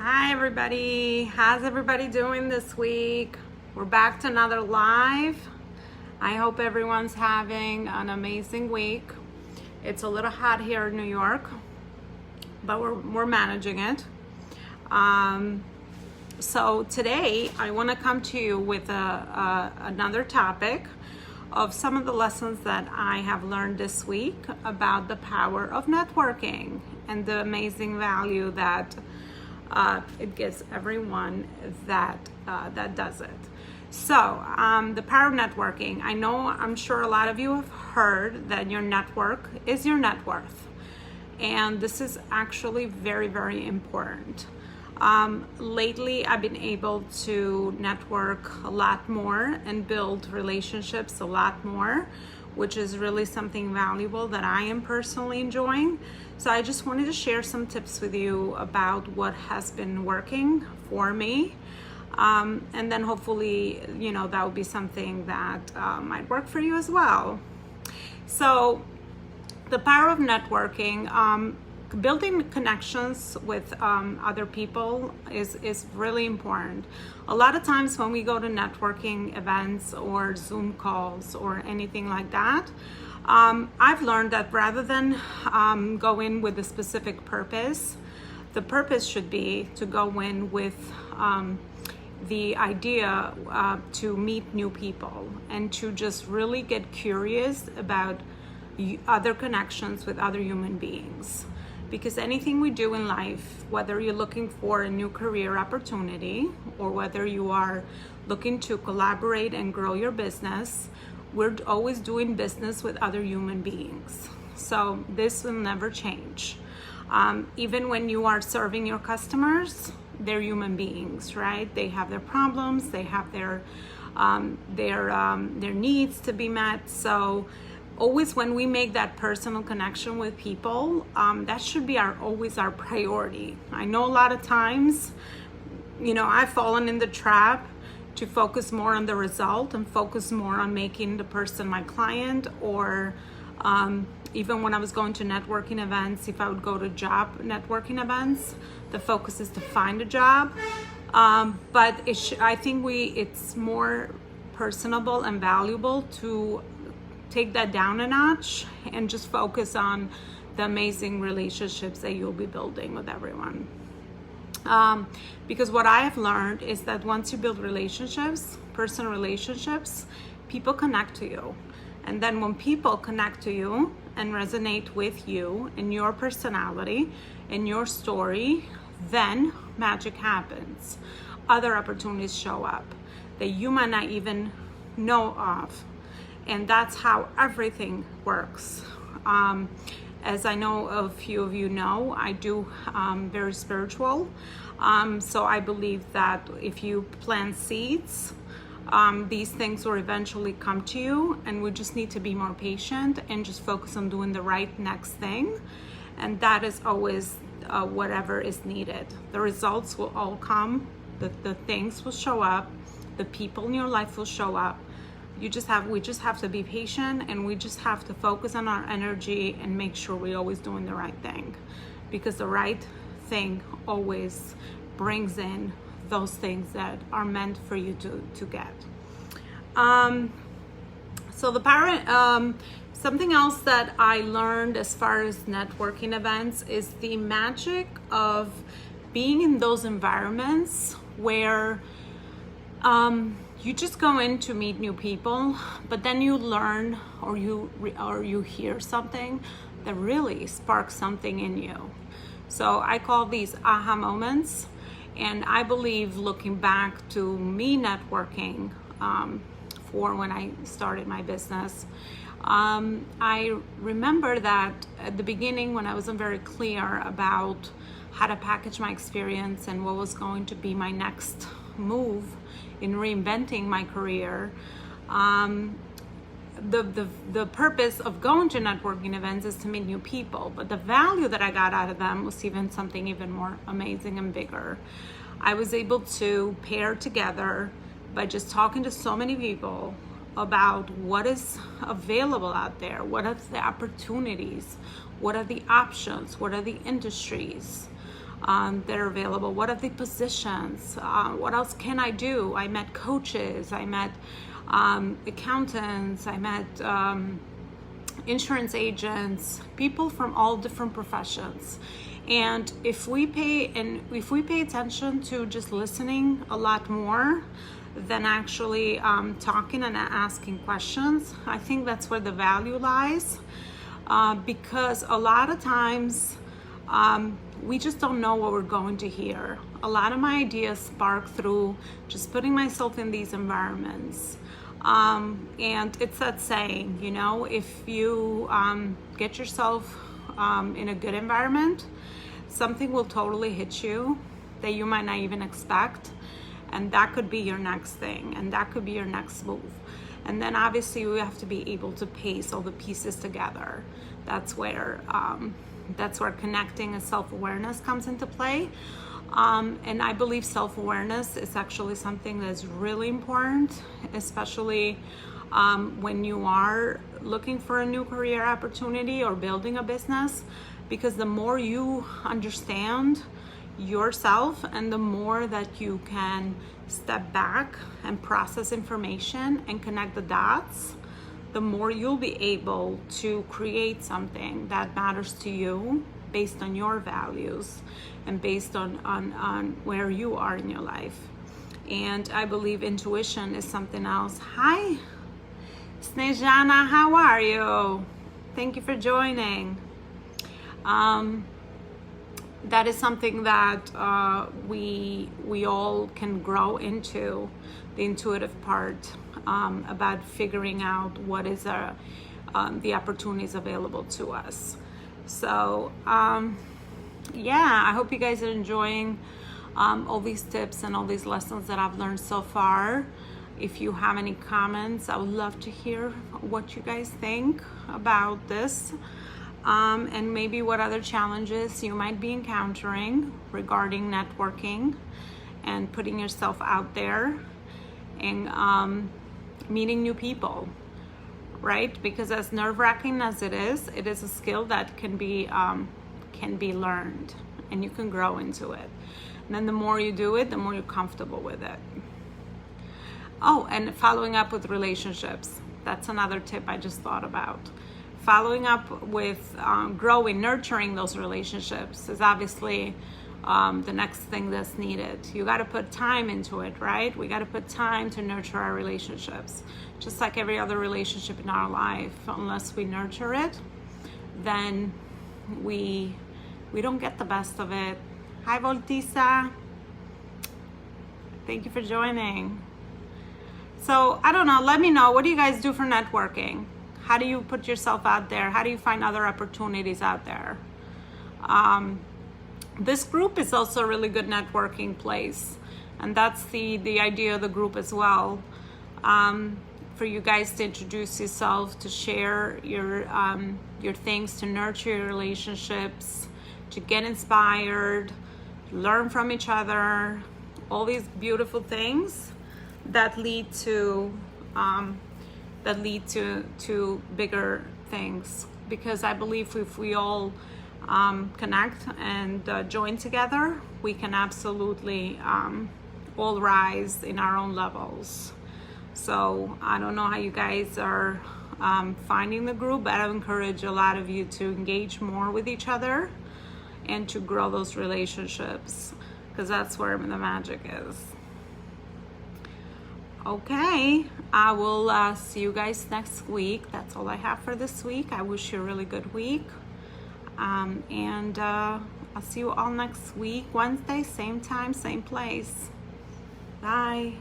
Hi everybody, how's everybody doing this week? We're back to another live. I hope everyone's having an amazing week. It's a little hot here in New York, but we're managing it. So today I want to come to you with another topic of some of the lessons that I have learned this week about the power of networking and the amazing value that it gives everyone that does it. So the power of networking. I'm sure a lot of you have heard that your network is your net worth. And this is actually very, very important. Lately, I've been able to network a lot more and build relationships a lot more, which is really something valuable that I am personally enjoying. So I just wanted to share some tips with you about what has been working for me. And then hopefully, that will be something that might work for you as well. So the power of networking, building connections with other people is really important. A lot of times when we go to networking events or Zoom calls or anything like that, I've learned that rather than go in with a specific purpose, the purpose should be to go in with the idea to meet new people and to just really get curious about other connections with other human beings. Because anything we do in life, whether you're looking for a new career opportunity or whether you are looking to collaborate and grow your business, we're always doing business with other human beings. So this will never change. Even when you are serving your customers, they're human beings, right? They have their problems, they have their needs to be met. So always when we make that personal connection with people, that should be always our priority. I know a lot of times, I've fallen in the trap to focus more on the result and focus more on making the person my client, or even when I was going to networking events, if I would go to job networking events, the focus is to find a job. But I think it's more personable and valuable to take that down a notch and just focus on the amazing relationships that you'll be building with everyone. Because what I have learned is that once you build relationships, personal relationships, people connect to you. And then when people connect to you and resonate with you and your personality and your story, then magic happens. Other opportunities show up that you might not even know of. And that's how everything works. As I know a few of you know, I do very spiritual. So I believe that if you plant seeds, these things will eventually come to you, and we just need to be more patient and just focus on doing the right next thing. And that is always whatever is needed. The results will all come, the things will show up, the people in your life will show up. We just have to be patient, and we just have to focus on our energy and make sure we're always doing the right thing, because the right thing always brings in those things that are meant for you to get. So the power, something else that I learned as far as networking events is the magic of being in those environments where you just go in to meet new people, but then you learn or you hear something that really sparks something in you. So I call these aha moments. And I believe, looking back to me networking for when I started my business, I remember that at the beginning, when I wasn't very clear about how to package my experience and what was going to be my next move in reinventing my career, the purpose of going to networking events is to meet new people, but the value that I got out of them was something even more amazing and bigger. I was able to pair together by just talking to so many people about what is available out there, what are the opportunities, what are the options, what are the industries, that are available. What are the positions? What else can I do? I met coaches, I met accountants, I met insurance agents, people from all different professions. And if we pay attention to just listening a lot more than actually talking and asking questions, I think that's where the value lies. Because a lot of times we just don't know what we're going to hear. A lot of my ideas spark through just putting myself in these environments. And it's that saying, you know, if you get yourself in a good environment, something will totally hit you that you might not even expect. And that could be your next thing, and that could be your next move. And then obviously we have to be able to piece all the pieces together. That's where connecting and self-awareness comes into play. And I believe self-awareness is actually something that's really important, especially when you are looking for a new career opportunity or building a business, because the more you understand yourself and the more that you can step back and process information and connect the dots, the more you'll be able to create something that matters to you based on your values and based on where you are in your life. And I believe intuition is something else. Hi, Snejana, how are you? Thank you for joining. That is something that we all can grow into, the intuitive part, about figuring out what is the opportunities available to us. So yeah, I hope you guys are enjoying all these tips and all these lessons that I've learned so far. If you have any comments, I would love to hear what you guys think about this. And maybe what other challenges you might be encountering regarding networking and putting yourself out there and meeting new people, right? Because as nerve-wracking as it is a skill that can be learned, and you can grow into it. And then the more you do it, the more you're comfortable with it. Oh, and following up with relationships. That's another tip I just thought about. Following up with growing, nurturing those relationships is obviously the next thing that's needed. You got to put time into it, right? We got to put time to nurture our relationships. Just like every other relationship in our life, unless we nurture it, then we don't get the best of it. Hi, Voltisa. Thank you for joining. So, I don't know. Let me know. What do you guys do for networking? How do you put yourself out there? How do you find other opportunities out there? This group is also a really good networking place. And that's the idea of the group as well. For you guys to introduce yourself, to share your things, to nurture your relationships, to get inspired, learn from each other, all these beautiful things that lead to bigger things. Because I believe if we all connect and join together, we can absolutely all rise in our own levels. So I don't know how you guys are finding the group, but I encourage a lot of you to engage more with each other and to grow those relationships, because that's where the magic is. Okay, I will see you guys next week. That's all I have for this week. I wish you a really good week. And I'll see you all next week, Wednesday, same time, same place. Bye.